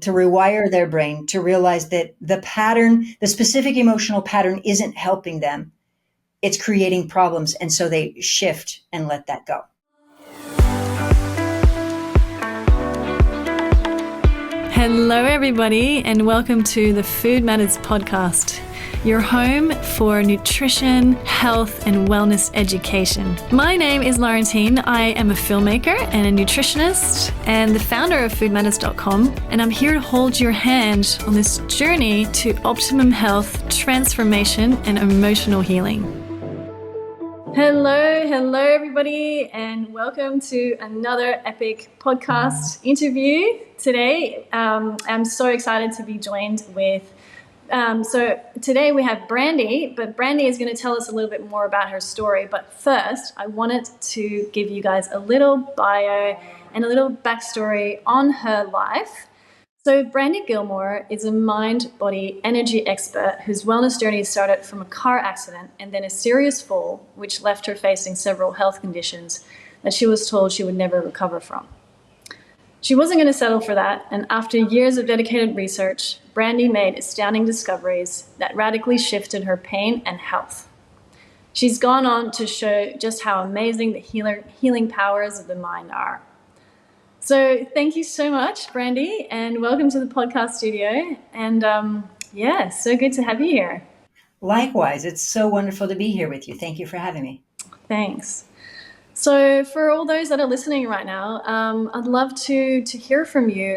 to rewire their brain to realize that the specific emotional pattern isn't helping them. It's creating problems. And so they shift and let that go. Hello, everybody, and welcome to the Food Matters podcast, your home for nutrition, health, and wellness education. My name is Laurentine. I am a filmmaker and a nutritionist and the founder of foodmatters.com, and I'm here to hold your hand on this journey to optimum health, transformation, and emotional healing. Hello, everybody, and welcome to another epic podcast interview today. I'm so excited to be joined with, so today we have Brandy, but Brandy is going to tell us a little bit more about her story. But first, I wanted to give you guys a little bio and a little backstory on her life. So Brandy Gillmore is a mind-body energy expert whose wellness journey started from a car accident and then a serious fall, which left her facing several health conditions that she was told she would never recover from. She wasn't going to settle for that, and after years of dedicated research, Brandy made astounding discoveries that radically shifted her pain and health. She's gone on to show just how amazing the healing powers of the mind are. So thank you so much, Brandy, and welcome to the podcast studio. And so good to have you here. Likewise, it's so wonderful to be here with you. Thank you for having me. Thanks. So for all those that are listening right now, I'd love to hear from you.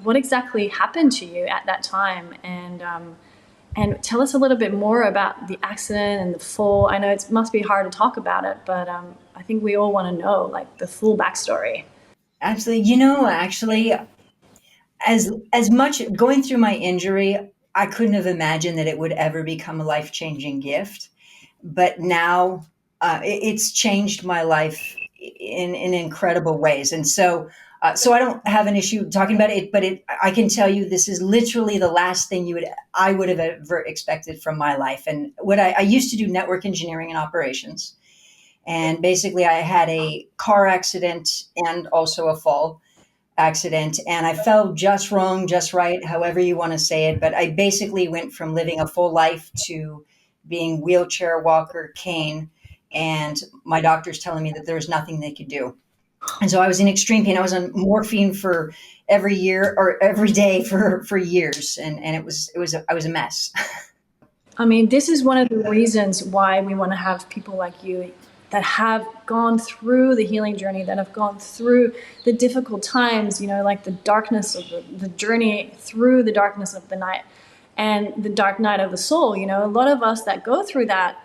What exactly happened to you at that time, and tell us a little bit more about the accident and the fall. I know it must be hard to talk about it, but I think we all want to know like the full backstory. Absolutely. As much going through my injury, I couldn't have imagined that it would ever become a life-changing gift. But now it's changed my life in incredible ways. And so I don't have an issue talking about it, but I can tell you this is literally the last thing I would have ever expected from my life. And what I used to do network engineering and operations. And basically I had a car accident and also a fall accident. And I fell just wrong, just right, however you want to say it. But I basically went from living a full life to being wheelchair, walker, cane. And my doctors telling me that there was nothing they could do. And so I was in extreme pain. I was on morphine for every day for years. And I was a mess. I mean, this is one of the reasons why we want to have people like you that have gone through the healing journey, that have gone through the difficult times, like the darkness of the journey through the darkness of the night and the dark night of the soul. A lot of us that go through that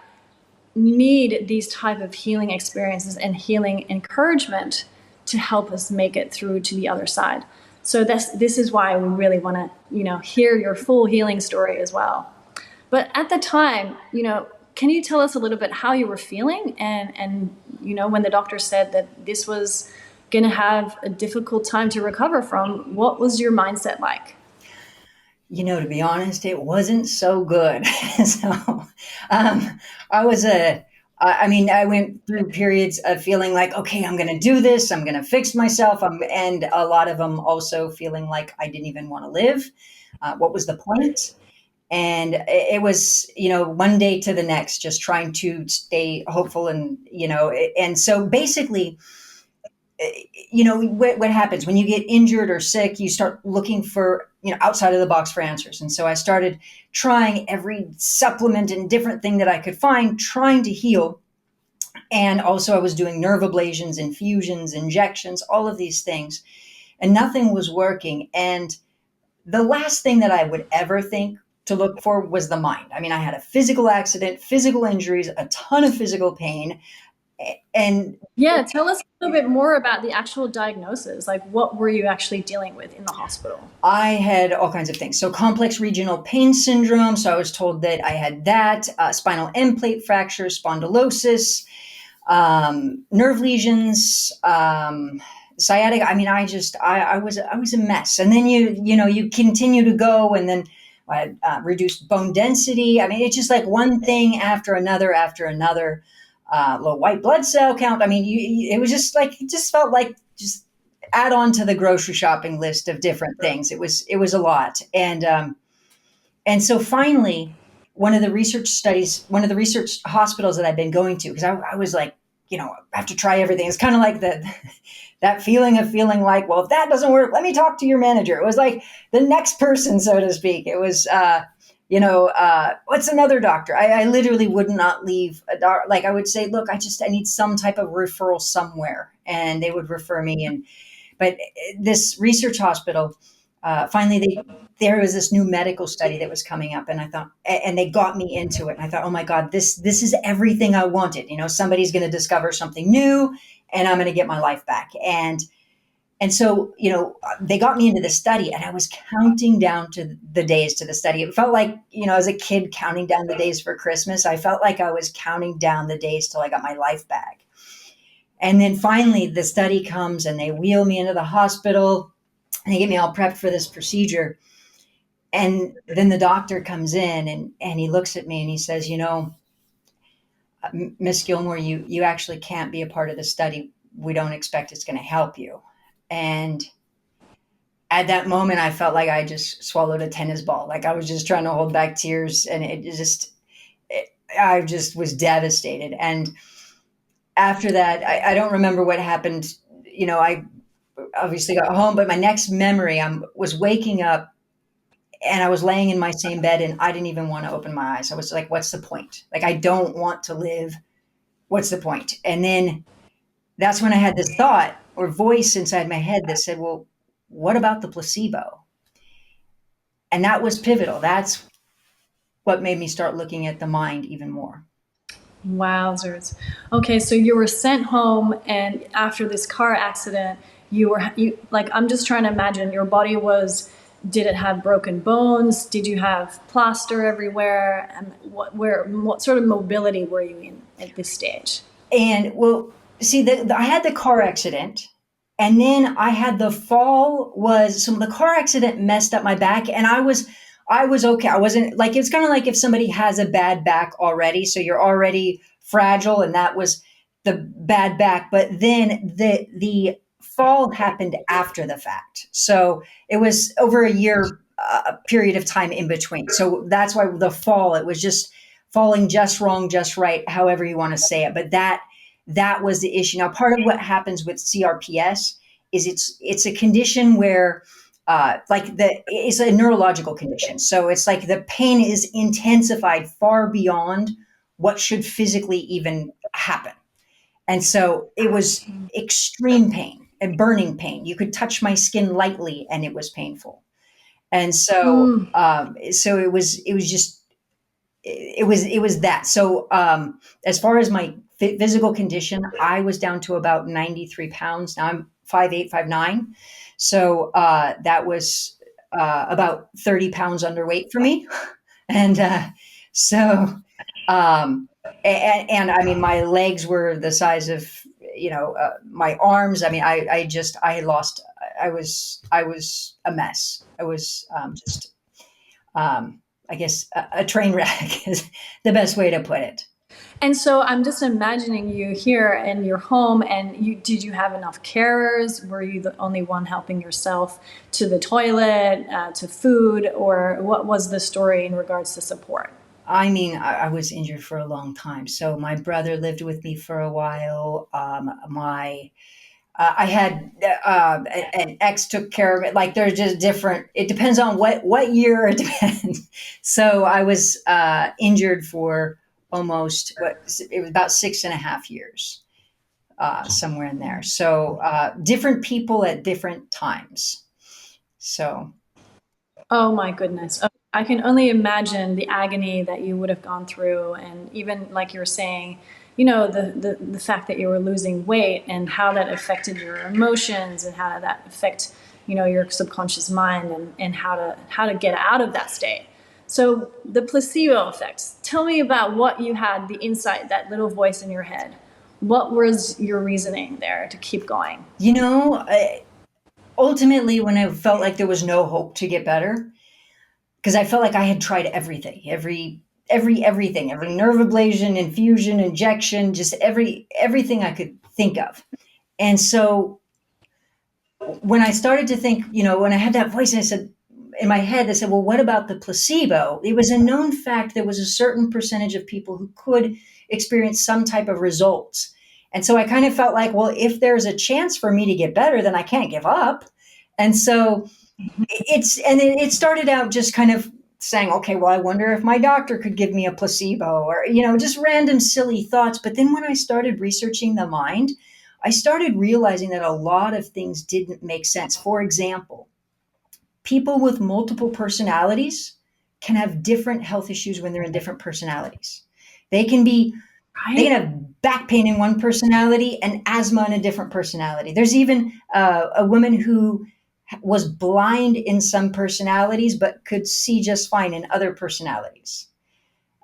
need these type of healing experiences and healing encouragement to help us make it through to the other side. So this is why we really want to, hear your full healing story as well. But at the time, can you tell us a little bit how you were feeling and when the doctor said that this was going to have a difficult time to recover from, what was your mindset like? To be honest, it wasn't so good. I went through periods of feeling like, okay, I'm going to do this. I'm going to fix myself. And a lot of them also feeling like I didn't even want to live. What was the point? And it was, one day to the next, just trying to stay hopeful. And so basically, what happens when you get injured or sick, you start looking for, outside of the box for answers. And so I started trying every supplement and different thing that I could find, trying to heal. And also I was doing nerve ablations, infusions, injections, all of these things, and nothing was working. And the last thing that I would ever think to look for was the mind. I mean, I had a physical accident, physical injuries, a ton of physical pain. And yeah, tell us a little bit more about the actual diagnosis. Like, what were you actually dealing with in the hospital? I had all kinds of things. So complex regional pain syndrome. So I was told that I had that, spinal end plate fracture, spondylosis, nerve lesions, sciatica. I mean, I was a mess. And then you continue to go, and then I had reduced bone density. I mean, it's just like one thing after another, low white blood cell count. I mean, it was just like, it just felt like just add on to the grocery shopping list of different things. It was a lot. And so finally, one of the research hospitals that I've been going to, because I was like, I have to try everything. It's kind of like that feeling of feeling like, well, if that doesn't work, let me talk to your manager. It was like the next person, so to speak. It was, what's another doctor? I literally would not leave a doctor. Like I would say, look, I need some type of referral somewhere, and they would refer me. But this research hospital, finally, there was this new medical study that was coming up, and I thought, and they got me into it. And I thought, oh my God, this is everything I wanted. Somebody's going to discover something new, and I'm going to get my life back. And so, they got me into the study, and I was counting down to the days to the study. It felt like, as a kid counting down the days for Christmas. I felt like I was counting down the days till I got my life back. And then finally, the study comes, and they wheel me into the hospital, and they get me all prepped for this procedure. And then the doctor comes in, and he looks at me, and he says, Miss Gilmore, you actually can't be a part of the study. We don't expect it's going to help you. And at that moment, I felt like I just swallowed a tennis ball. Like I was just trying to hold back tears, and I just was devastated. And after that, I don't remember what happened. I obviously got home, but my next memory, I was waking up, and I was laying in my same bed, and I didn't even want to open my eyes. I was like, what's the point? Like, I don't want to live. What's the point? And then that's when I had this thought or voice inside my head that said, well, what about the placebo? And that was pivotal. That's what made me start looking at the mind even more. Wowzers. Okay, so you were sent home, and after this car accident, you like, I'm just trying to imagine your body was, did it have broken bones? Did you have plaster everywhere? And what sort of mobility were you in at this stage? And well, see, I had the car accident, and then I had the fall. So the car accident messed up my back, and I was okay. I wasn't like, it's kind of like if somebody has a bad back already, so you're already fragile, and that was the bad back. But then the fall happened after the fact, so it was over a year period of time in between. So that's why the fall, it was just falling just wrong, just right, however you want to say it. But that was the issue. Now, part of what happens with CRPS is it's a condition where it's a neurological condition. So it's like the pain is intensified far beyond what should physically even happen. And so it was extreme pain and burning pain. You could touch my skin lightly, and it was painful. And so, so it was that. So, as far as my physical condition, I was down to about 93 pounds. Now I'm 5'8", 5'9". So, that was, about 30 pounds underweight for me. And, so, and I mean, my legs were the size of, my arms. I mean, I was a mess. I was, I guess a train wreck is the best way to put it. And so I'm just imagining you here in your home, and did you have enough carers? Were you the only one helping yourself to the toilet, to food, or what was the story in regards to support? I mean, I was injured for a long time. So my brother lived with me for a while. I had an ex took care of it. Like they're just different. It depends on what year it depends. So I was injured for almost it was about 6.5 years, somewhere in there. So different people at different times. So. Oh my goodness. I can only imagine the agony that you would have gone through. And even like you were saying, the fact that you were losing weight and how that affected your emotions and how that affect, your subconscious mind and how to get out of that state. So the placebo effect, tell me about what you had, the insight, that little voice in your head. What was your reasoning there to keep going? Ultimately, when I felt like there was no hope to get better, because I felt like I had tried everything, everything, every nerve ablation, infusion, injection, just everything I could think of. And so when I started to think, when I had that voice, and I said, in my head, they said, well, what about the placebo? It was a known fact there was a certain percentage of people who could experience some type of results. And so I kind of felt like, well, if there's a chance for me to get better, then I can't give up. And so it started out just kind of saying, okay, well, I wonder if my doctor could give me a placebo, or, just random silly thoughts. But then when I started researching the mind, I started realizing that a lot of things didn't make sense. For example, people with multiple personalities can have different health issues when they're in different personalities. They can be they Right? can have back pain in one personality and asthma in a different personality. There's even a woman who was blind in some personalities but could see just fine in other personalities.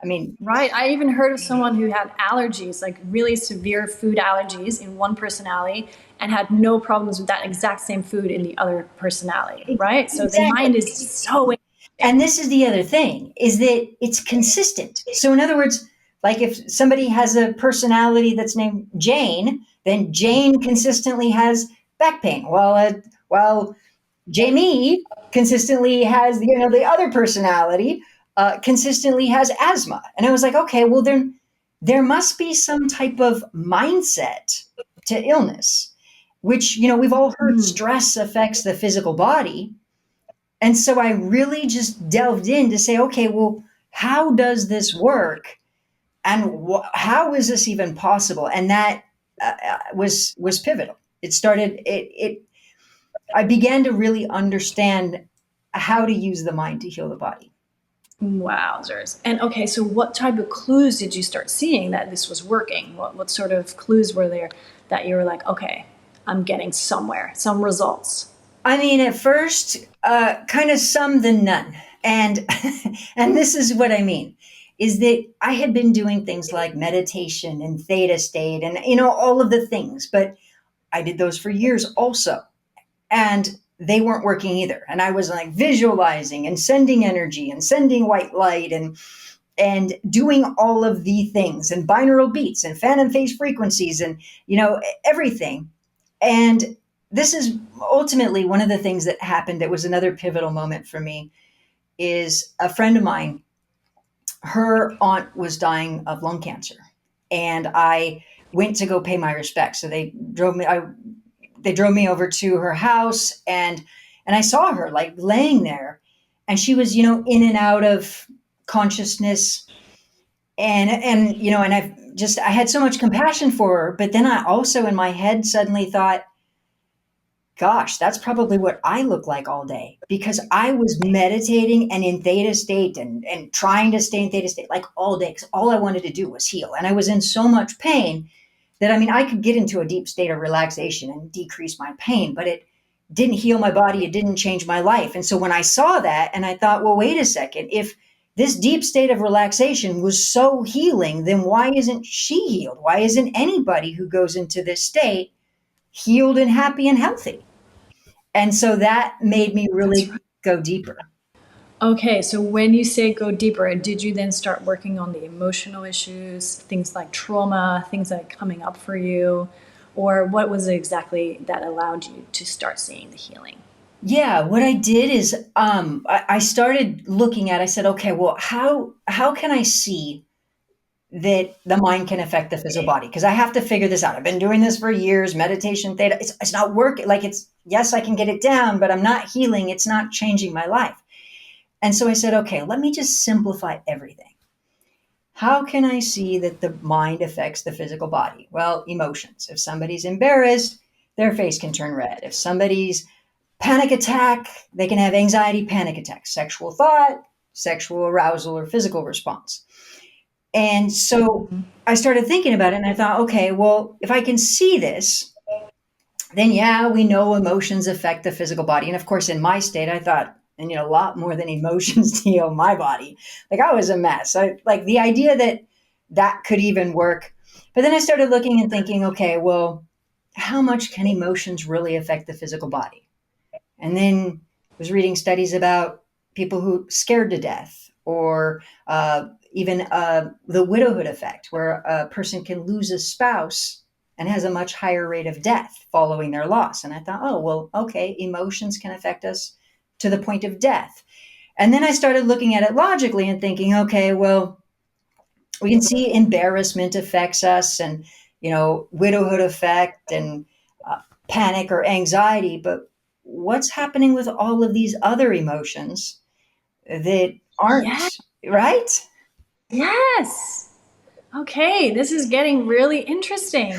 I mean, Right. I even heard of someone who had allergies, like really severe food allergies in one personality and had no problems with that exact same food in the other personality. Right. So the exactly. mind is so interesting. And this is the other thing, is that it's consistent. So in other words, like if somebody has a personality that's named Jane, then Jane consistently has back pain. Well, Jamie consistently has, the other personality consistently has asthma. And I was like, okay, well, then there must be some type of mindset to illness, which, we've all heard Mm. stress affects the physical body. And so I really just delved in to say, okay, well, how does this work? And how is this even possible? And that was pivotal. It started, I began to really understand how to use the mind to heal the body. Wowzers. And okay, so what type of clues did you start seeing that this was working? What sort of clues were there that you were like, okay, I'm getting somewhere, some results? I mean, at first, kind of some than none. And and this is what I mean is that I had been doing things like meditation and theta state and all of the things, but I did those for years also. And they weren't working either. And I was like visualizing and sending energy and sending white light and doing all of the things and binaural beats and phantom phase frequencies and everything. And this is ultimately one of the things that happened that was another pivotal moment for me. Is a friend of mine, her aunt was dying of lung cancer, and I went to go pay my respects. So they drove me over to her house, and I saw her like laying there, and she was in and out of consciousness, and I had so much compassion for her. But then I also in my head suddenly thought, gosh, that's probably what I look like all day, because I was meditating and in theta state and trying to stay in theta state like all day, because all I wanted to do was heal. And I was in so much pain that, I mean, I could get into a deep state of relaxation and decrease my pain, but it didn't heal my body. It didn't change my life. And so when I saw that and I thought, well, wait a second, if this deep state of relaxation was so healing, then why isn't she healed? Why isn't anybody who goes into this state healed and happy and healthy? And so that made me That's right. really go deeper. Okay, so when you say go deeper, did you then start working on the emotional issues, things like trauma, things that are coming up for you? Or what was it exactly that allowed you to start seeing the healing? Yeah, what I did is I started looking at. I said, okay, well, how can I see that the mind can affect the physical body? Because I have to figure this out. I've been doing this for years. Meditation, theta. It's not working. Like it's yes, I can get it down, but I'm not healing. It's not changing my life. And so I said, okay, let me just simplify everything. How can I see that the mind affects the physical body? Well, emotions. If somebody's embarrassed, their face can turn red. If somebody's panic attack, they can have anxiety panic attacks, sexual thought, sexual arousal, or physical response. And so I started thinking about it and I thought, okay, well, if I can see this, then yeah, we know emotions affect the physical body. And of course, in my state, I thought, I need a lot more than emotions to heal my body. Like I was a mess. Like the idea that that could even work. But then I started looking and thinking, okay, well, how much can emotions really affect the physical body? And then was reading studies about people who scared to death, or even the widowhood effect, where a person can lose a spouse and has a much higher rate of death following their loss. And I thought, oh, well, okay, emotions can affect us to the point of death. And then I started looking at it logically and thinking, okay, well, we can see embarrassment affects us and, widowhood effect and panic or anxiety. But what's happening with all of these other emotions that aren't, Yeah. right? Yes. Okay, this is getting really interesting.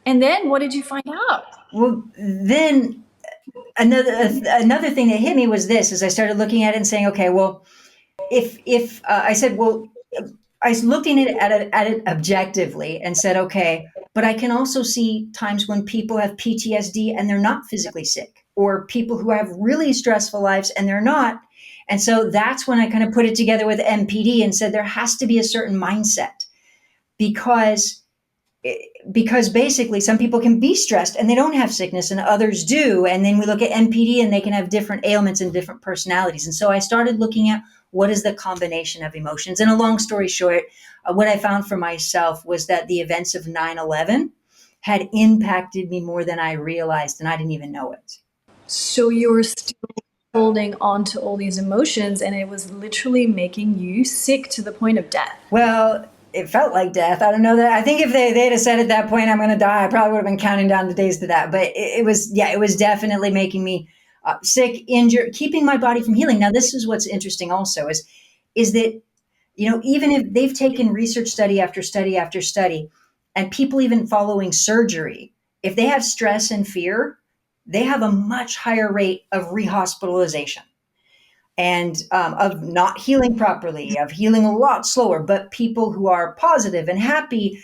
And then what did you find out? Well, then another thing that hit me was this: as I started looking at it and saying, okay, well, if I said, well, I was looking at it objectively and said, okay, but I can also see times when people have PTSD and they're not physically sick, or people who have really stressful lives and they're not. And so that's when I kind of put it together with MPD and said there has to be a certain mindset, because because basically some people can be stressed and they don't have sickness and others do. And then we look at MPD and they can have different ailments and different personalities. And so I started looking at what is the combination of emotions. And a long story short, what I found for myself was that the events of 9/11 had impacted me more than I realized, and I didn't even know it. So you were still holding on to all these emotions, and it was literally making you sick to the point of death. Well, it felt like death. I don't know that. I think if they'd have said at that point, I'm going to die, I probably would have been counting down the days to that. But it was, yeah, it was definitely making me sick, injured, keeping my body from healing. Now, this is what's interesting also is that, even if they've taken research study after study after study, and people even following surgery, if they have stress and fear, they have a much higher rate of rehospitalization and of not healing properly, of healing a lot slower. But people who are positive and happy,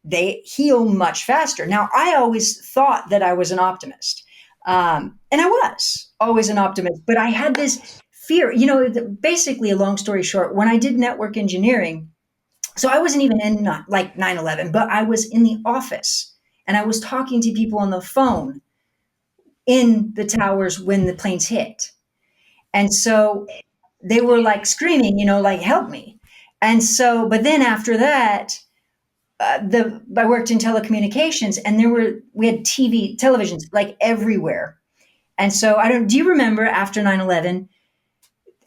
they heal much faster. Now, I always thought that I was an optimist, and I was always an optimist, but I had this fear. Basically, a long story short, when I did network engineering, so I wasn't even in like 9/11, but I was in the office and I was talking to people on the phone in the towers when the planes hit. And so they were like screaming, like help me. And so, but then after that, I worked in telecommunications, and we had televisions like everywhere. And so do you remember after 9/11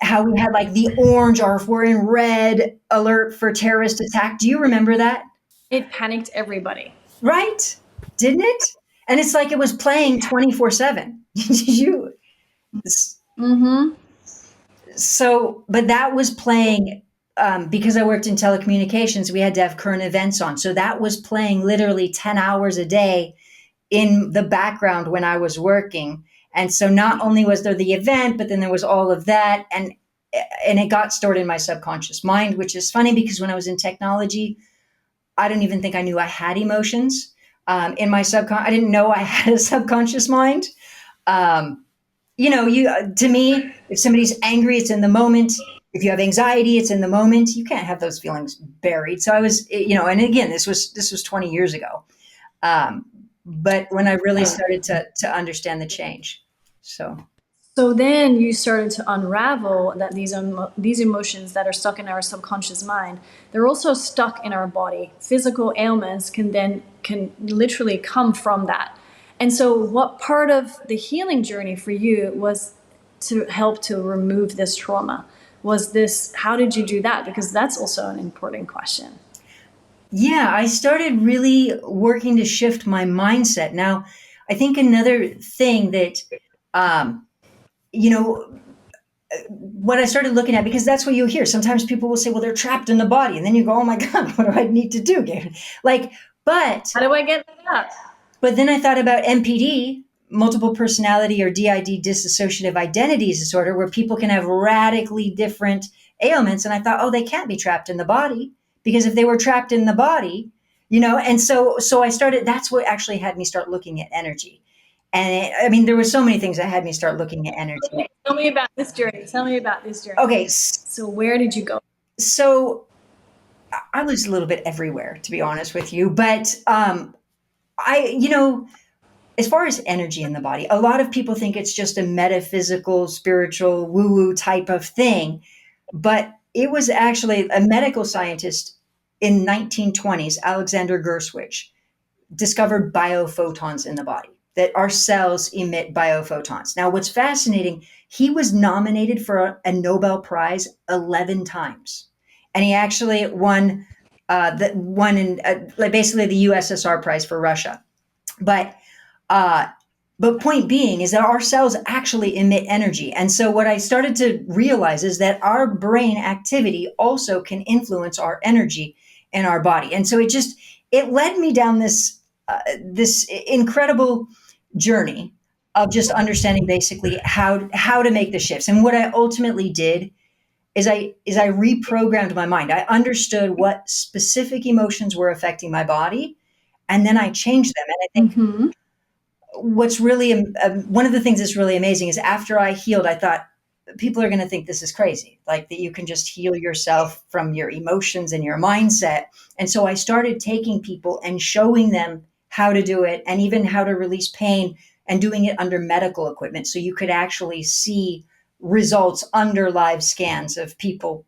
how we had like the orange, or if we're in red alert for terrorist attack? Do you remember that? It panicked everybody. Right? Didn't it? And it's like it was playing 24/7. Did you? Mm-hmm. So, but that was playing because I worked in telecommunications, we had to have current events on. So that was playing literally 10 hours a day in the background when I was working. And so not only was there the event, but then there was all of that. And it got stored in my subconscious mind, which is funny because when I was in technology, I don't even think I knew I had emotions in my subconscious. I didn't know I had a subconscious mind. Um, to me, if somebody's angry, it's in the moment. If you have anxiety, it's in the moment. You can't have those feelings buried. So I was, and again, this was 20 years ago. But when I really started to understand the change. So then you started to unravel that these emotions that are stuck in our subconscious mind, they're also stuck in our body. Physical ailments can literally come from that. And so what part of the healing journey for you was to help to remove this trauma? How did you do that? Because that's also an important question. Yeah, I started really working to shift my mindset. Now, I think another thing that, um, you know, what I started looking at, because that's what you hear. Sometimes people will say, well, they're trapped in the body. And then you go, oh my God, what do I need to do? Like, but, How do I get that? but then I thought about MPD, multiple personality or DID, dissociative identity disorder, where people can have radically different ailments. And I thought, oh, they can't be trapped in the body, because if they were trapped in the body, and so I started, that's what actually had me start looking at energy. And I mean, there were so many things that had me start looking at energy. Okay, tell me about this journey. Tell me about this journey. Okay, So where did you go? so I was a little bit everywhere, to be honest with you. But as far as energy in the body, a lot of people think it's just a metaphysical, spiritual, woo woo type of thing. But it was actually a medical scientist in 1920s, Alexander Gerswich. discovered biophotons in the body, that our cells emit biophotons. Now, what's fascinating, he was nominated for a Nobel Prize 11 times. And he actually won like basically the USSR prize for Russia. But uh, but point being is that our cells actually emit energy. And so what I started to realize is that our brain activity also can influence our energy in our body. And so it led me down this incredible journey of just understanding basically how to make the shifts. And what I ultimately did is I reprogrammed my mind. I understood what specific emotions were affecting my body, and then I changed them. And I think Mm-hmm. what's really one of the things that's really amazing is after I healed, I thought people are going to think this is crazy, like that you can just heal yourself from your emotions and your mindset. And so I started taking people and showing them how to do it, and even how to release pain, and doing it under medical equipment, so you could actually see results under live scans of people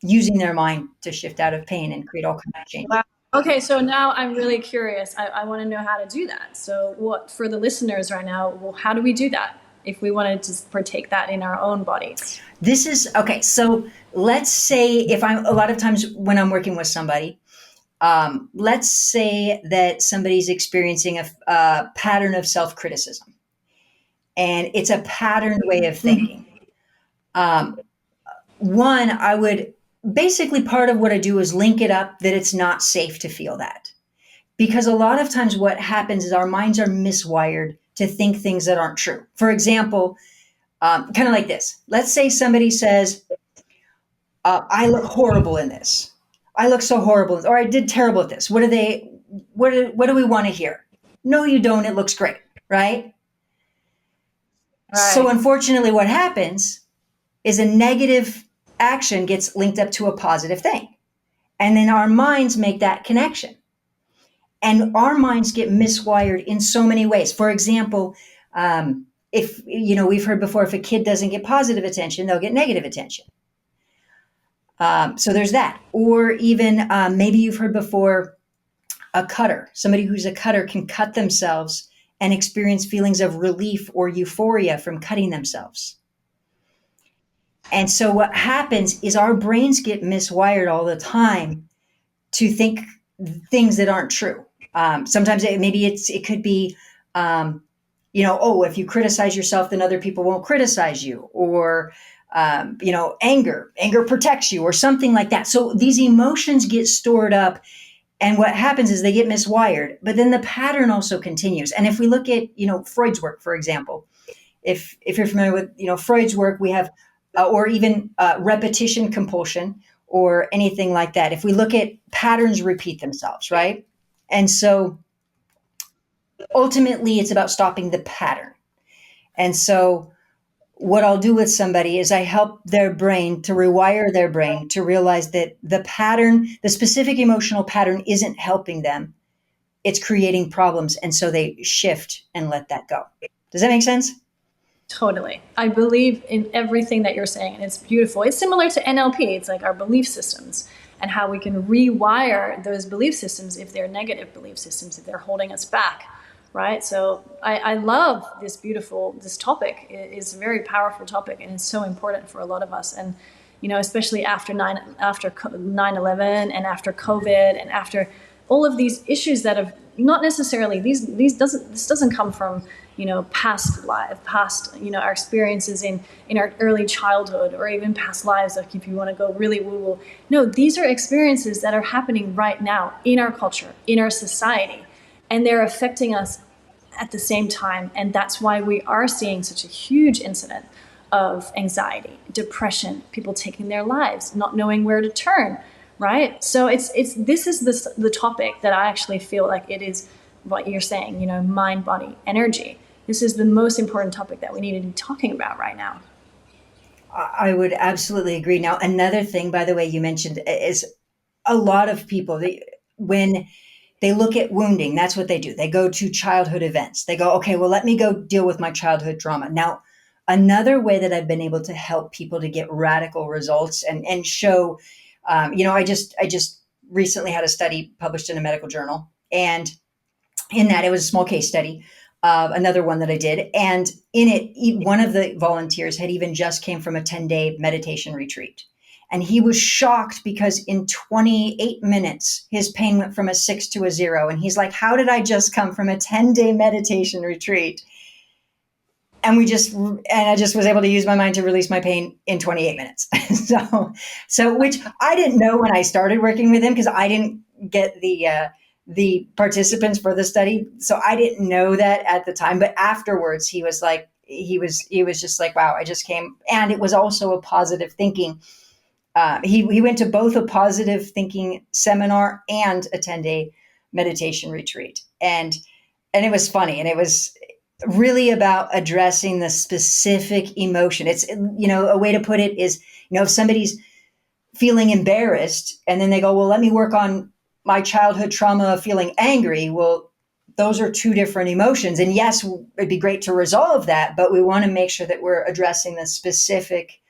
using their mind to shift out of pain and create all kinds of change. Wow. Okay, so now I'm really curious. I want to know how to do that. So, what for the listeners right now? Well, how do we do that if we wanted to partake that in our own bodies? This is okay. So let's say if I'm a lot of times when I'm working with somebody, let's say that somebody's experiencing a pattern of self criticism, and it's a patterned way of Mm-hmm. thinking. Um, One, I would basically part of what I do is link it up that it's not safe to feel that. Because a lot of times what happens is our minds are miswired to think things that aren't true. For example, kind of like this. Let's say somebody says, I look horrible in this. I look so horrible, or I did terrible at this. What do we want to hear? No, you don't. It looks great, right? So Right. unfortunately, what happens is a negative action gets linked up to a positive thing. And then our minds make that connection. And our minds get miswired in so many ways. For example, if we've heard before, if a kid doesn't get positive attention, they'll get negative attention. So there's that. Or even maybe you've heard before, a cutter. Somebody who's a cutter can cut themselves and experience feelings of relief or euphoria from cutting themselves. And so what happens is our brains get miswired all the time to think things that aren't true. Sometimes it could be, oh, if you criticize yourself, then other people won't criticize you, or anger protects you, or something like that. So these emotions get stored up, and what happens is they get miswired. But then the pattern also continues. And if we look at Freud's work, for example, if you're familiar with Freud's work, we have or even repetition compulsion or anything like that. If we look at patterns repeat themselves, right? And so ultimately it's about stopping the pattern. And so what I'll do with somebody is I help their brain to rewire their brain to realize that the specific emotional pattern isn't helping them. It's creating problems. And so they shift and let that go. Does that make sense? Totally. I believe in everything that you're saying, and it's beautiful. It's similar to NLP. It's like our belief systems and how we can rewire those belief systems if they're negative belief systems, if they're holding us back, right? So I love this topic. It is a very powerful topic, and it's so important for a lot of us. And, especially after 9/11 and after COVID and after all of these issues that have not necessarily this doesn't come from past life, past our experiences in our early childhood, or even past lives. Like if you want to go really woo woo, no, these are experiences that are happening right now in our culture, in our society, and they're affecting us at the same time. And that's why we are seeing such a huge incident of anxiety, depression, people taking their lives, not knowing where to turn. Right. So this is the topic that I actually feel like it is what you're saying, mind, body, energy. This is the most important topic that we need to be talking about right now. I would absolutely agree. Now, another thing, by the way, you mentioned is a lot of people, when they look at wounding, that's what they do. They go to childhood events. They go, okay, well, let me go deal with my childhood trauma. Now, another way that I've been able to help people to get radical results and show, I just recently had a study published in a medical journal, and in that it was a small case study, another one that I did. And in it, one of the volunteers had even just came from a 10-day meditation retreat. And he was shocked because in 28 minutes, his pain went from a 6 to a 0. And he's like, how did I just come from a 10-day meditation retreat? And I just was able to use my mind to release my pain in 28 minutes. So which I didn't know when I started working with him, because I didn't get the participants for the study. So I didn't know that at the time, but afterwards he was just like, wow, I just came. And it was also a positive thinking. He went to both a positive thinking seminar and a 10-day meditation retreat. And it was funny. And it was really about addressing the specific emotion. It's, a way to put it is, if somebody's feeling embarrassed and then they go, well, let me work on my childhood trauma of feeling angry. Well, those are two different emotions. And yes, it'd be great to resolve that, but we want to make sure that we're addressing the specific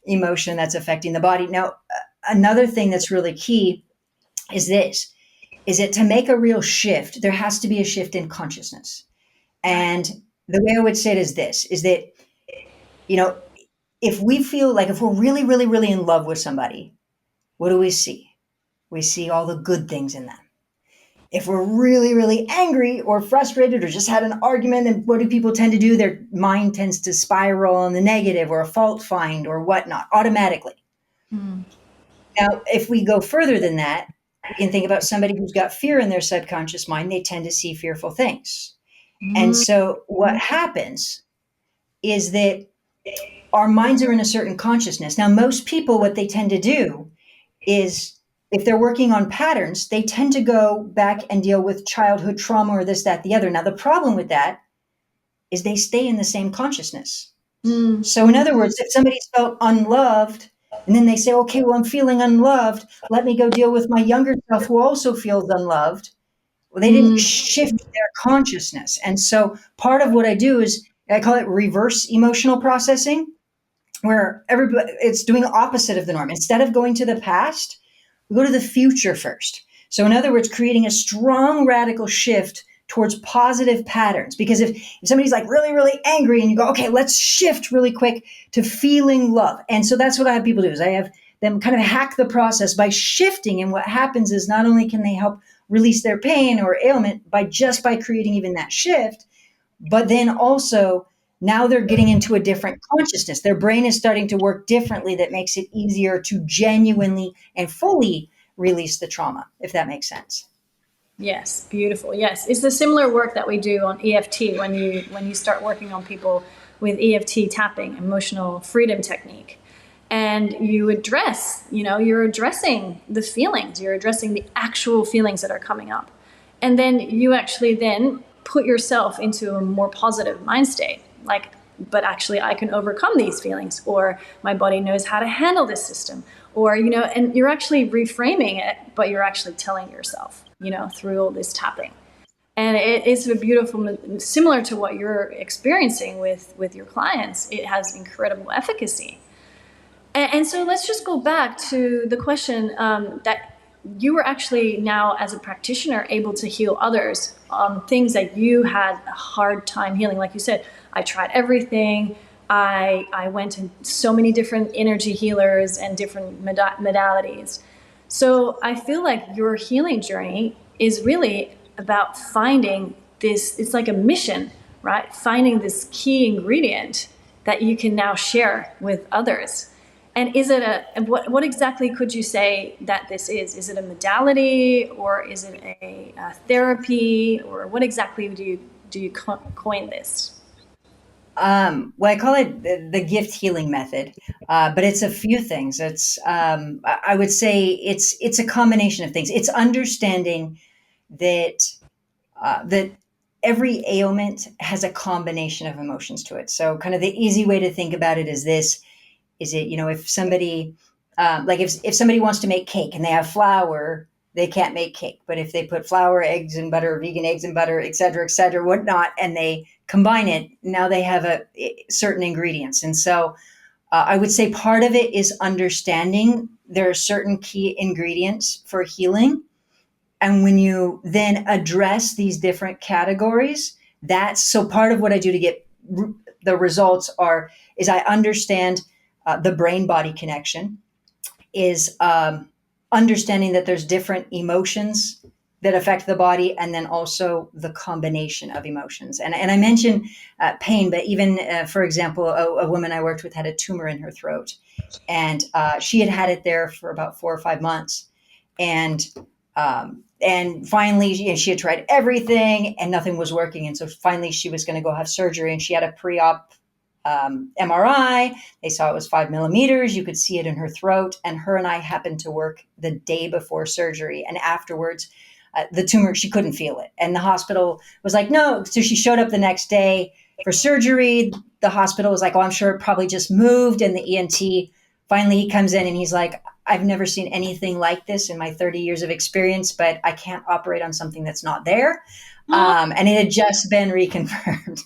emotion that's affecting the body. Now, another thing that's really key is this, is that to make a real shift, there has to be a shift in consciousness. And the way I would say it is this, is that, you know, if we feel like, if we're really, really, really in love with somebody, what do we see? We see all the good things in them. If we're really, really angry or frustrated or just had an argument, then what do people tend to do? Their mind tends to spiral on the negative or a fault find or whatnot automatically. Mm. Now, if we go further than that, we can think about somebody who's got fear in their subconscious mind. They tend to see fearful things. And Mm. so what happens is that our minds are in a certain consciousness. Now, most people, what they tend to do is, if they're working on patterns, they tend to go back and deal with childhood trauma or this, that, the other. Now, the problem with that is they stay in the same consciousness. Mm. So, in other words, if somebody's felt unloved, and then they say, okay, well, I'm feeling unloved, let me go deal with my younger self who also feels unloved. Well, they didn't Mm. shift their consciousness. And so part of what I do is I call it reverse emotional processing, where everybody, it's doing the opposite of the norm. Instead of going to the past, we go to the future first. So in other words, creating a strong radical shift towards positive patterns. Because if somebody's like really, really angry and you go, okay, let's shift really quick to feeling love. And so that's what I have people do, is I have them kind of hack the process by shifting. And what happens is, not only can they help release their pain or ailment by creating even that shift, but then also now they're getting into a different consciousness. Their brain is starting to work differently, that makes it easier to genuinely and fully release the trauma, if that makes sense. Yes, beautiful. Yes, it's the similar work that we do on EFT when you start working on people with EFT tapping, emotional freedom technique. And you address, you're addressing the feelings, you're addressing the actual feelings that are coming up. And then you actually then put yourself into a more positive mind state. Like, but actually I can overcome these feelings, or my body knows how to handle this system, or, and you're actually reframing it, but you're actually telling yourself, through all this tapping. And it is a beautiful, similar to what you're experiencing with your clients. It has incredible efficacy. And so let's just go back to the question that you were actually now, as a practitioner, able to heal others on things that you had a hard time healing. Like you said, I tried everything. I went to so many different energy healers and different modalities. So I feel like your healing journey is really about finding this, it's like a mission, right? Finding this key ingredient that you can now share with others. And is it what exactly could you say that this is? Is it a modality, or is it a therapy, or what exactly do you coin this? Well, I call it the gift healing method, but it's a few things. I would say it's a combination of things. It's understanding that that every ailment has a combination of emotions to it. So, kind of the easy way to think about it is this: is it, if somebody, like if somebody wants to make cake and they have flour, they can't make cake. But if they put flour, eggs and butter, vegan eggs and butter, et cetera, whatnot, and they combine it, now they have certain ingredients. And so I would say part of it is understanding there are certain key ingredients for healing. And when you then address these different categories, that's so part of what I do to get the results is I understand the brain body connection, is understanding that there's different emotions that affect the body, and then also the combination of emotions. And I mentioned pain, but even, for example, a woman I worked with had a tumor in her throat, and she had had it there for about 4 or 5 months. And finally, she had tried everything and nothing was working. And so finally, she was going to go have surgery, and she had a pre-op MRI. They saw it was 5 millimeters. You could see it in her throat. And her and I happened to work the day before surgery. And afterwards, the tumor, she couldn't feel it. And the hospital was like, no. So she showed up the next day for surgery. The hospital was like, oh, I'm sure it probably just moved. And the ENT, finally, he comes in and he's like, I've never seen anything like this in my 30 years of experience, but I can't operate on something that's not there. And it had just been reconfirmed.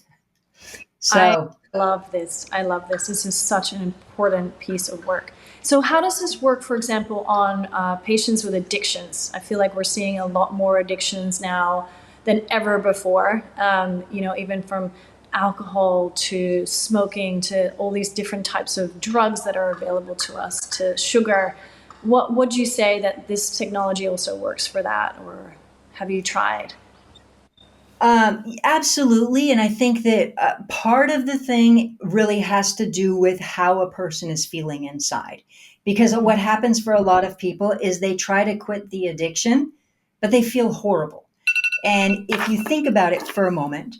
I So love this. I love this. This is such an important piece of work. So, how does this work, for example, on patients with addictions? I feel like we're seeing a lot more addictions now than ever before, even from alcohol to smoking to all these different types of drugs that are available to us, to sugar. What would you say that this technology also works for that, or have you tried? Absolutely. And I think that part of the thing really has to do with how a person is feeling inside. Because what happens for a lot of people is they try to quit the addiction, but they feel horrible. And if you think about it for a moment,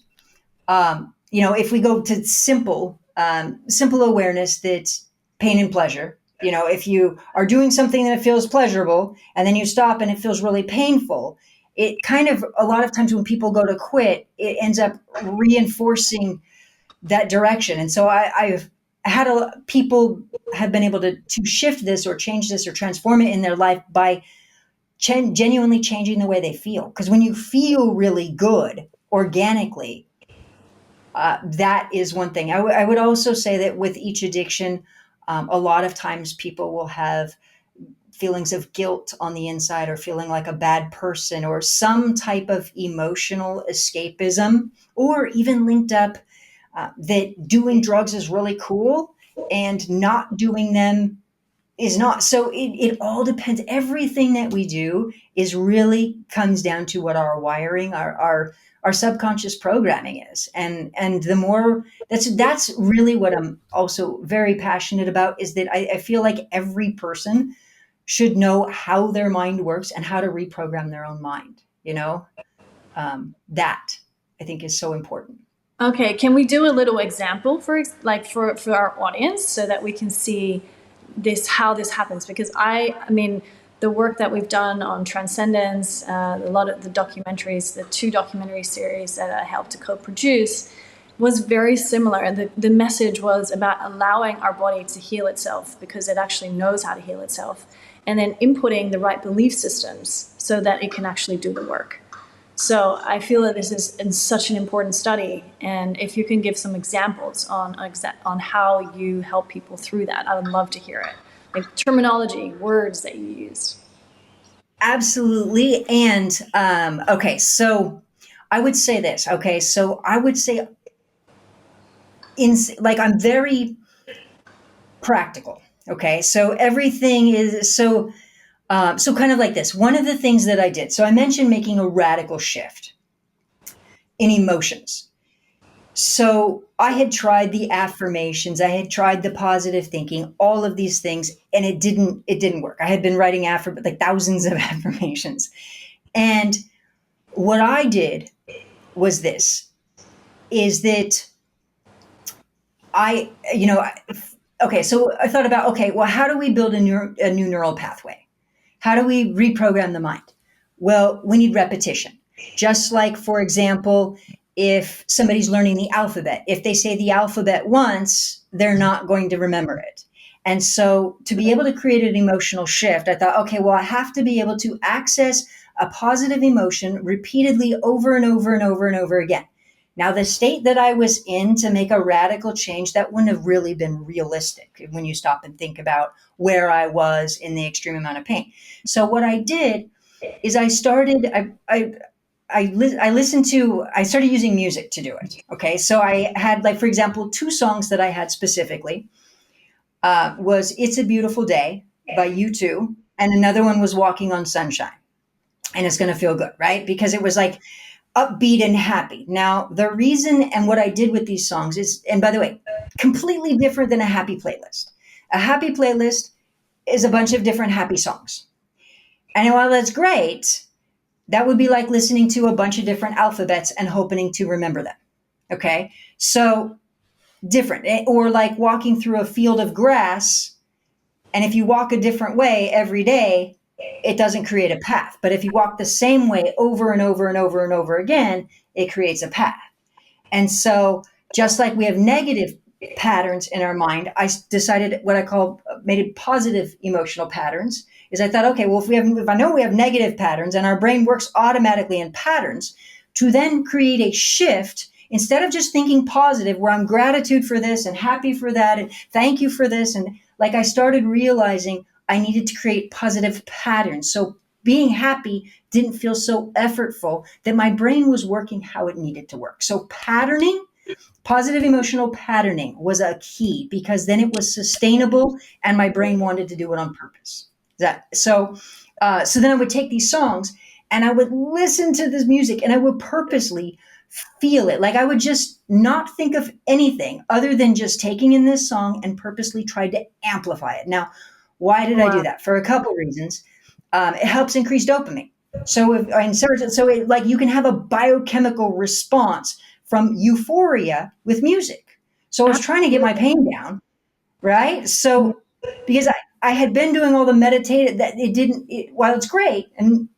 if we go to simple awareness that pain and pleasure, if you are doing something that feels pleasurable and then you stop and it feels really painful, it kind of, a lot of times when people go to quit, it ends up reinforcing that direction. And so I've had people have been able to shift this or change this or transform it in their life by genuinely changing the way they feel. Because when you feel really good organically, that is one thing. I would also say that with each addiction, a lot of times people will have feelings of guilt on the inside, or feeling like a bad person, or some type of emotional escapism, or even linked up that doing drugs is really cool and not doing them is not. So it all depends. Everything that we do is really comes down to what our wiring, our subconscious programming is. And the more that's really what I'm also very passionate about, is that I feel like every person should know how their mind works and how to reprogram their own mind. That I think is so important. Okay, can we do a little example for our audience so that we can see this, how this happens? Because I mean, the work that we've done on transcendence, a lot of the documentaries, the 2 documentary series that I helped to co-produce, was very similar. And the message was about allowing our body to heal itself, because it actually knows how to heal itself, and then inputting the right belief systems so that it can actually do the work. So I feel that this is such an important study, and if you can give some examples on how you help people through that, I would love to hear it. Like terminology, words that you use. Absolutely. And okay, so I would say this. Okay, so I would say I'm very practical. Okay, so everything is so kind of like this. One of the things that I did, so I mentioned making a radical shift in emotions. So I had tried the affirmations, I had tried the positive thinking, all of these things, and it didn't work. I had been writing like thousands of affirmations. And what I did was this, is that I, okay, so I thought about, okay, well, how do we build a new neural pathway? How do we reprogram the mind? Well, we need repetition. Just like, for example, if somebody's learning the alphabet, if they say the alphabet once, they're not going to remember it. And so to be able to create an emotional shift, I thought, okay, well, I have to be able to access a positive emotion repeatedly over and over and over and over again. Now, the state that I was in to make a radical change, that wouldn't have really been realistic when you stop and think about where I was in the extreme amount of pain. So what I did is I started using music to do it. Okay. So I had, like, for example, two songs that I had specifically was It's a Beautiful Day by U2, and another one was Walking on Sunshine. And it's going to feel good, right? Because it was like upbeat and happy. Now, the reason and what I did with these songs is, and by the way, completely different than a happy playlist. A happy playlist is a bunch of different happy songs. And while that's great, that would be like listening to a bunch of different alphabets and hoping to remember them. Okay. So different. Or like walking through a field of grass. And if you walk a different way every day, it doesn't create a path. But if you walk the same way over and over and over and over again, it creates a path. And so, just like we have negative patterns in our mind, I decided what I call made it positive emotional patterns. Is I thought, okay, well, if I know we have negative patterns and our brain works automatically in patterns, to then create a shift instead of just thinking positive, where I'm gratitude for this and happy for that and thank you for this, and like I started realizing I needed to create positive patterns. So being happy didn't feel so effortful, that my brain was working how it needed to work. So patterning, positive emotional patterning was a key, because then it was sustainable and my brain wanted to do it on purpose. So then I would take these songs and I would listen to this music and I would purposely feel it. Like I would just not think of anything other than just taking in this song and purposely tried to amplify it. Now, why did I do Wow. that? For a couple reasons. It helps increase dopamine. So like you can have a biochemical response from euphoria with music. So I was trying to get my Absolutely. pain down, right? So because I had been doing all the meditated, that it didn't, while it's great, and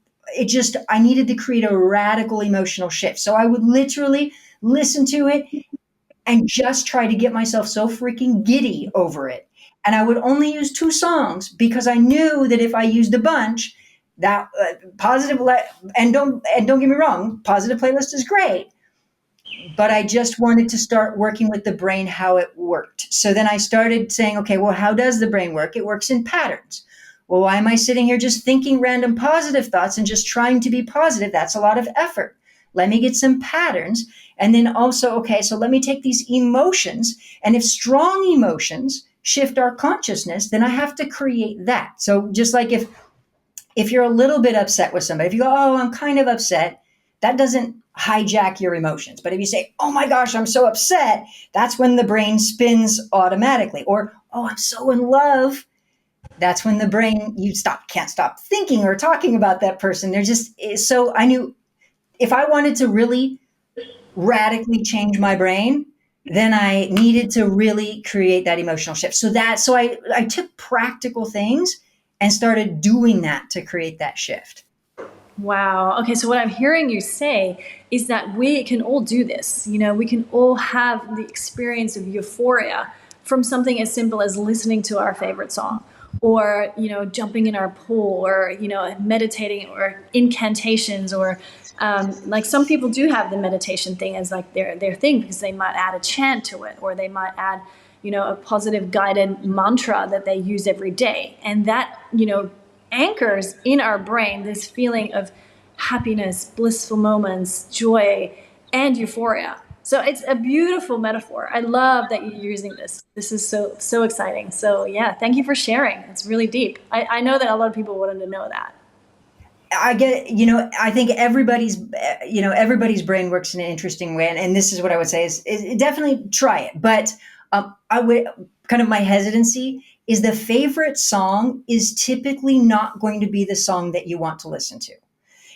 I needed to create a radical emotional shift. So I would literally listen to it and just try to get myself so freaking giddy over it. And I would only use two songs because I knew that if I used a bunch, that and don't get me wrong, positive playlist is great, but I just wanted to start working with the brain how it worked. So then I started saying, okay, well, how does the brain work? It works in patterns. Well, why am I sitting here just thinking random positive thoughts and just trying to be positive? That's a lot of effort. Let me get some patterns. And then also, okay, so let me take these emotions. And if strong emotions shift our consciousness, then I have to create that. So just like if you're a little bit upset with somebody, if you go, oh, I'm kind of upset, that doesn't hijack your emotions. But if you say, oh my gosh, I'm so upset, that's when the brain spins automatically. Or, oh, I'm so in love. That's when the brain, can't stop thinking or talking about that person. So I knew if I wanted to really radically change my brain, then I needed to really create that emotional shift. So I took practical things and started doing that to create that shift. Wow. Okay, so what I'm hearing you say is that we can all do this. We can all have the experience of euphoria from something as simple as listening to our favorite song, or, jumping in our pool, or, meditating, or incantations, or like some people do have the meditation thing as like their thing, because they might add a chant to it, or they might add, a positive guided mantra that they use every day. And that, anchors in our brain this feeling of happiness, blissful moments, joy, and euphoria. So it's a beautiful metaphor. I love that you're using this. This is so exciting. So yeah, thank you for sharing. It's really deep. I know that a lot of people wanted to know that. I get, I think everybody's brain works in an interesting way. And this is what I would say is definitely try it. But I would kind of my hesitancy is the favorite song is typically not going to be the song that you want to listen to.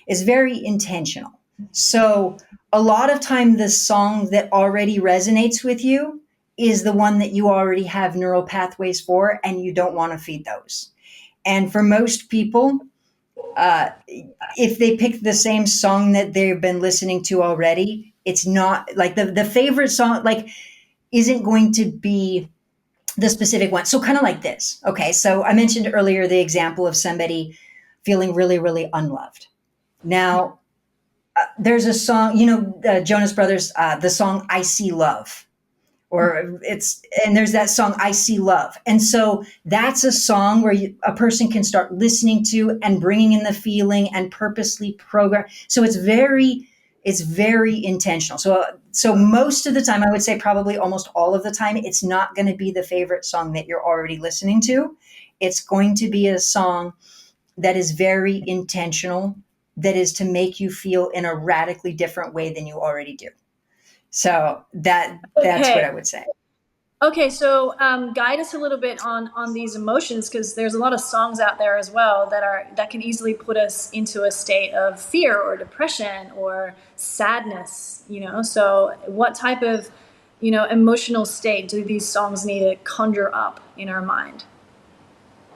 It's very intentional. So a lot of time, the song that already resonates with you is the one that you already have neural pathways for, and you don't want to feed those. And for most people, if they pick the same song that they've been listening to already, it's not like the favorite song, like, isn't going to be the specific one. So kind of like this. Okay. So I mentioned earlier the example of somebody feeling really, really unloved. Now, there's a song, Jonas Brothers, the song I See Love. or it's, and there's that song I See Love. And so that's a song where a person can start listening to and bringing in the feeling and purposely program. So it's very intentional. So most of the time, I would say probably almost all of the time, it's not going to be the favorite song that you're already listening to. It's going to be a song that is very intentional, that is to make you feel in a radically different way than you already do. So that's what Okay. I would say. Okay, so guide us a little bit on these emotions, because there's a lot of songs out there as well that can easily put us into a state of fear or depression or sadness. So what type of emotional state do these songs need to conjure up in our mind?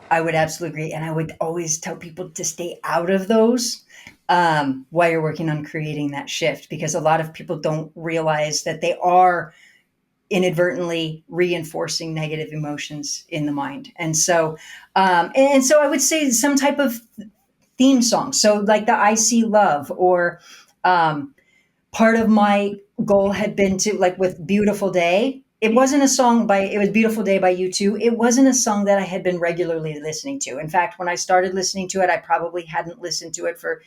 I would absolutely agree. And I would always tell people to stay out of those while you're working on creating that shift, because a lot of people don't realize that they are inadvertently reinforcing negative emotions in the mind. And so I would say some type of theme song. So like the I See Love, or um, part of my goal had been to, like with Beautiful Day, it was Beautiful Day by U2. It wasn't a song that I had been regularly listening to. In fact, when I started listening to it, I probably hadn't listened to it for,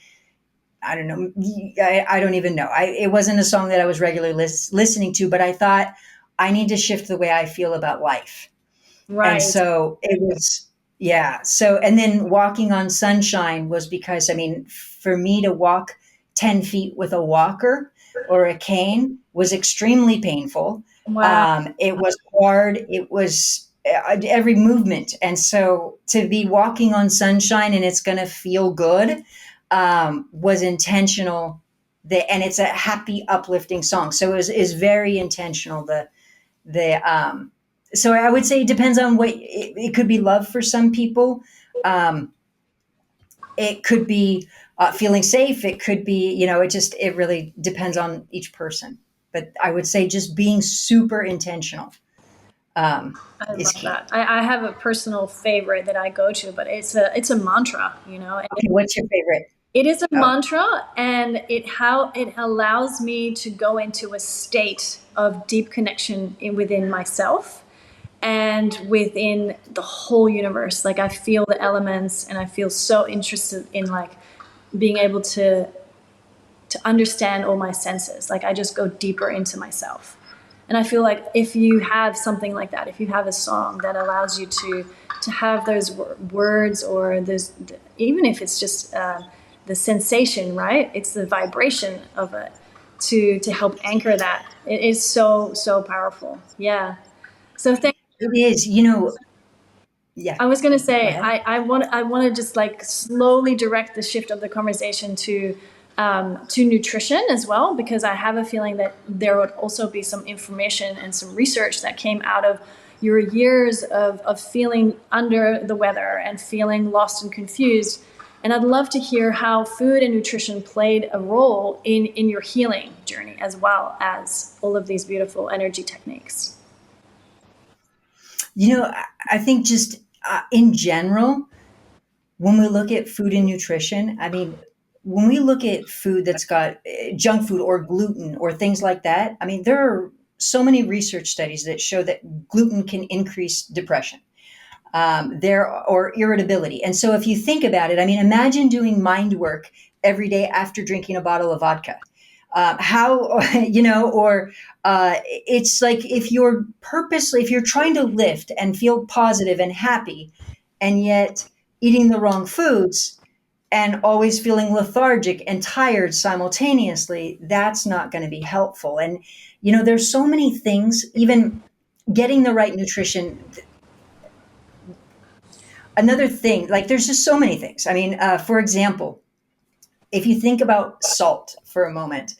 I don't know, I don't even know. It wasn't a song that I was regularly listening to, but I thought I need to shift the way I feel about life. And Right. so it was, yeah. So, and then Walking on Sunshine was because, I mean, for me to walk 10 feet with a walker or a cane was extremely painful. Wow. It was hard. It was every movement. And so to be walking on sunshine and it's going to feel good was intentional. And it's a happy, uplifting song. So is very intentional. The so I would say it depends on it could be love for some people. Um, it could be feeling safe. It could be, it really depends on each person. But I would say just being super intentional I is love key. that. I have a personal favorite that I go to, but it's a mantra, and Okay, what's your favorite? it is a Oh, mantra, and it allows me to go into a state of deep connection within myself and within the whole universe. Like, I feel the elements, and I feel so interested in, like, being able to understand all my senses. Like, I just go deeper into myself. And I feel like if you have something like that, if you have a song that allows you to have those words, or those, even if it's just the sensation, right? It's the vibration of it to help anchor that. It is so powerful. Yeah. So thank. it is. Yeah. I was going to Go say, ahead. I want to just, like, slowly direct the shift of the conversation to nutrition as well, because I have a feeling that there would also be some information and some research that came out of your years of feeling under the weather and feeling lost and confused. And I'd love to hear how food and nutrition played a role in your healing journey, as well as all of these beautiful energy techniques. I think just in general, when we look at food and nutrition, I mean, when we look at food that's got junk food or gluten or things like that, I mean, there are so many research studies that show that gluten can increase depression, there or irritability. And so, if you think about it, I mean, imagine doing mind work every day after drinking a bottle of vodka. How or it's like if you're trying to lift and feel positive and happy, and yet eating the wrong foods and always feeling lethargic and tired simultaneously, that's not going to be helpful. And there's so many things, even getting the right nutrition. Another thing, like there's just so many things. I mean, for example, if you think about salt for a moment,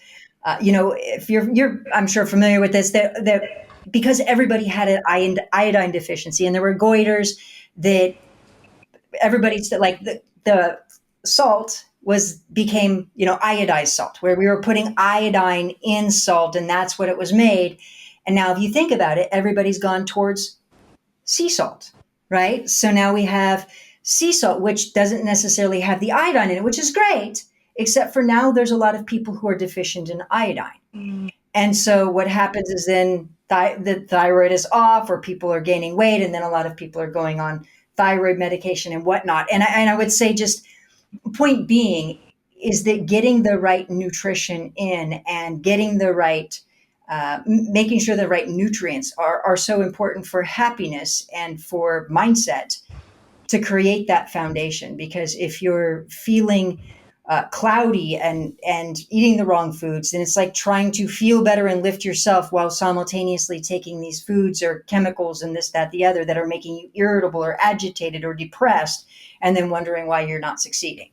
if you're I'm sure familiar with this, that because everybody had an iodine deficiency, and there were goiters, that everybody's like the salt became iodized salt, where we were putting iodine in salt, and that's what it was made. And now if you think about it, everybody's gone towards sea salt, right? So now we have sea salt, which doesn't necessarily have the iodine in it, which is great, except for now there's a lot of people who are deficient in iodine. And so what happens is then the thyroid is off, or people are gaining weight, and then a lot of people are going on thyroid medication and whatnot. And I would say, just point being, is that getting the right nutrition in and getting the right making sure the right nutrients are so important for happiness and for mindset, to create that foundation. Because if you're feeling cloudy and eating the wrong foods, then it's like trying to feel better and lift yourself while simultaneously taking these foods or chemicals and this, that, the other, that are making you irritable or agitated or depressed, and then wondering why you're not succeeding.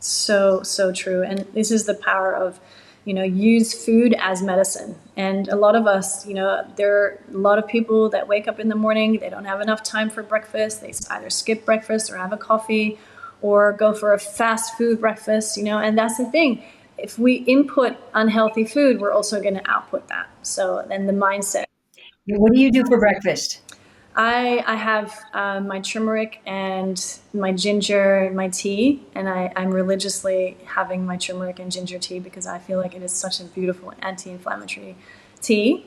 So true. And this is the power of, use food as medicine. And a lot of us, there are a lot of people that wake up in the morning, they don't have enough time for breakfast. They either skip breakfast or have a coffee or go for a fast food breakfast, and that's the thing. If we input unhealthy food, we're also going to output that. So then the mindset. What do you do for breakfast? I have my turmeric and my ginger, my tea, and I'm religiously having my turmeric and ginger tea because I feel like it is such a beautiful anti-inflammatory tea.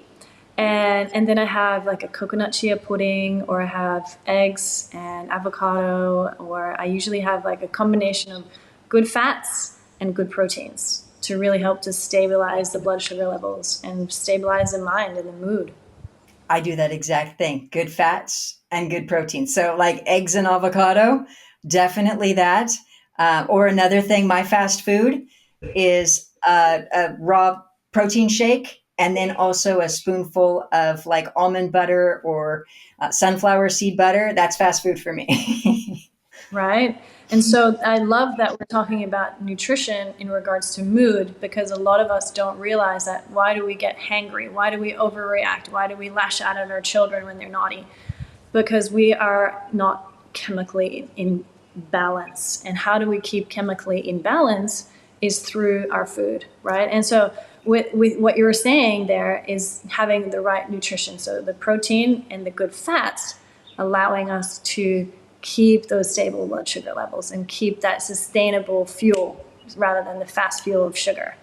And then I have like a coconut chia pudding, or I have eggs and avocado, or I usually have like a combination of good fats and good proteins to really help to stabilize the blood sugar levels and stabilize the mind and the mood. I do that exact thing. Good fats and good protein. So, like eggs and avocado, definitely that. Or another thing, my fast food is a raw protein shake, and then also a spoonful of like almond butter or sunflower seed butter. That's fast food for me. Right? And so I love that we're talking about nutrition in regards to mood, because a lot of us don't realize that. Why do we get hangry? Why do we overreact? Why do we lash out at our children when they're naughty? Because we are not chemically in balance. And how do we keep chemically in balance is through our food, right? And so with what you were saying there is having the right nutrition. So the protein and the good fats, allowing us to keep those stable blood sugar levels and keep that sustainable fuel rather than the fast fuel of sugar.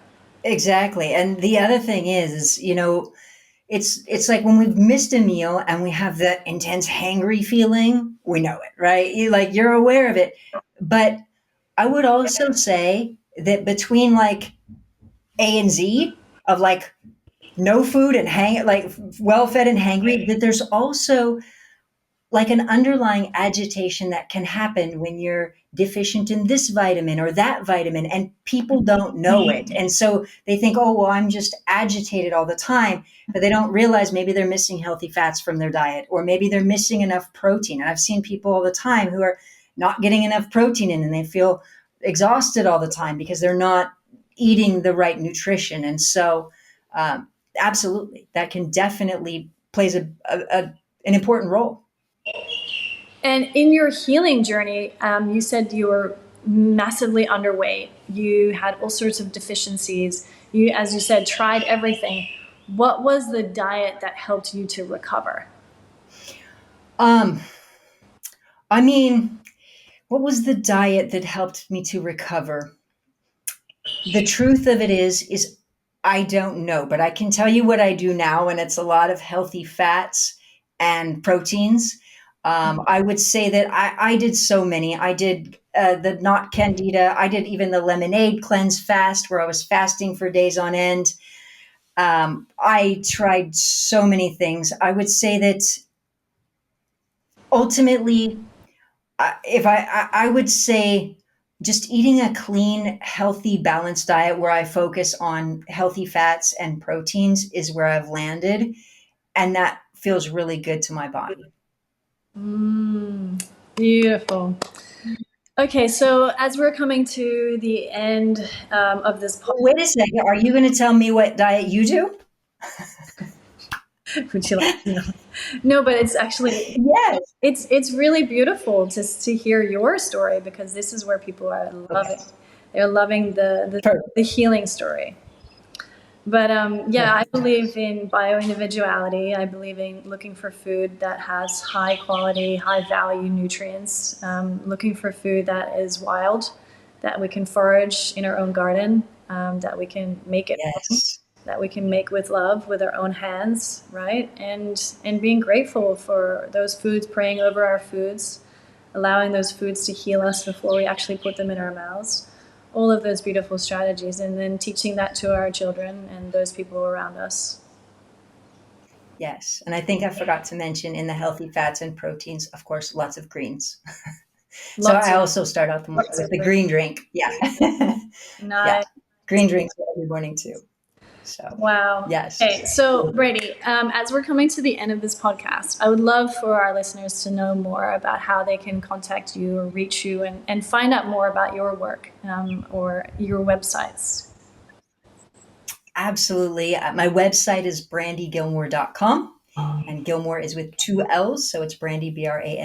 Exactly. And the other thing is, it's like when we've missed a meal and we have that intense hangry feeling, we know it, right? You're aware of it. But I would also say that between like A and Z, of like no food and well fed and hangry, that there's also like an underlying agitation that can happen when you're deficient in this vitamin or that vitamin, and people don't know it. And so they think, oh, well, I'm just agitated all the time, but they don't realize maybe they're missing healthy fats from their diet, or maybe they're missing enough protein. And I've seen people all the time who are not getting enough protein in, and they feel exhausted all the time because they're not eating the right nutrition. And so absolutely, that can definitely plays an important role. And in your healing journey, you said you were massively underweight. You had all sorts of deficiencies. You, as you said, tried everything. What was the diet that helped you to recover? Um, I mean, what was the diet that helped me to recover? The truth of it is I don't know, but I can tell you what I do now, and it's a lot of healthy fats and proteins. I would say that I did so many. I did the not candida. I did even the lemonade cleanse fast, where I was fasting for days on end. I tried so many things. I would say that ultimately, if I would say just eating a clean, healthy, balanced diet where I focus on healthy fats and proteins is where I've landed. And that feels really good to my body. Beautiful. Okay, so as we're coming to the end of this Oh, wait a second. Are you going to tell me what diet you do? would you like to know? No, but it's actually Yes. it's really beautiful to hear your story, because this is where people are Okay. loving. They're loving the Perfect. healing story. But yeah, I Perfect. believe in bioindividuality. I believe in looking for food that has high quality, high value nutrients. Looking for food that is wild, that we can forage in our own garden, that we can make it. Yes. that we can make with love, with our own hands, right? And being grateful for those foods, praying over our foods, allowing those foods to heal us before we actually put them in our mouths. All of those beautiful strategies, and then teaching that to our children and those people around us. Yes. And I think I forgot to mention in the healthy fats and proteins, of course, lots of greens. So Lots I of also start out the morning lots with of the great. green drink. Yeah. Yeah. Nice. Green drinks every morning too. So, Wow. yes. Okay, so Brady, as we're coming to the end of this podcast, I would love for our listeners to know more about how they can contact you or reach you and find out more about your work, or your websites. Absolutely. My website is brandygillmore.com, and Gilmore is with two L's. So it's Brandy, Brandy,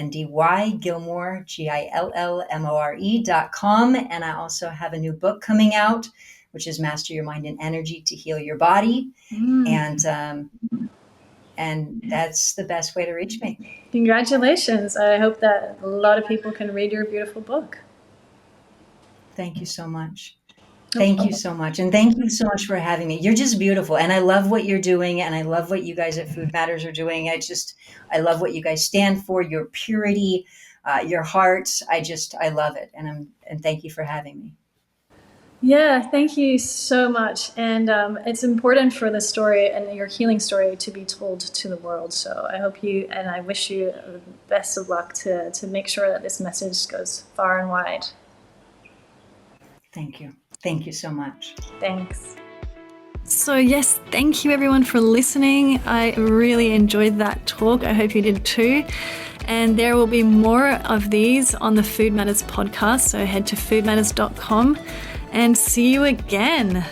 Gilmore, Gillmore.com. And I also have a new book coming out, which is Master Your Mind and Energy to Heal Your Body. Mm. And that's the best way to reach me. Congratulations. I hope that a lot of people can read your beautiful book. Thank you so much. Thank you so much. And thank you so much for having me. You're just beautiful. And I love what you're doing. And I love what you guys at Food Matters are doing. I love what you guys stand for, your purity, your heart. I love it. And thank you for having me. Yeah, thank you so much. And it's important for the story and your healing story to be told to the world. So I hope you, and I wish you the best of luck to make sure that this message goes far and wide. Thank you. Thank you so much. Thanks. So yes, thank you everyone for listening. I really enjoyed that talk. I hope you did too. And there will be more of these on the Food Matters podcast. So head to foodmatters.com and see you again.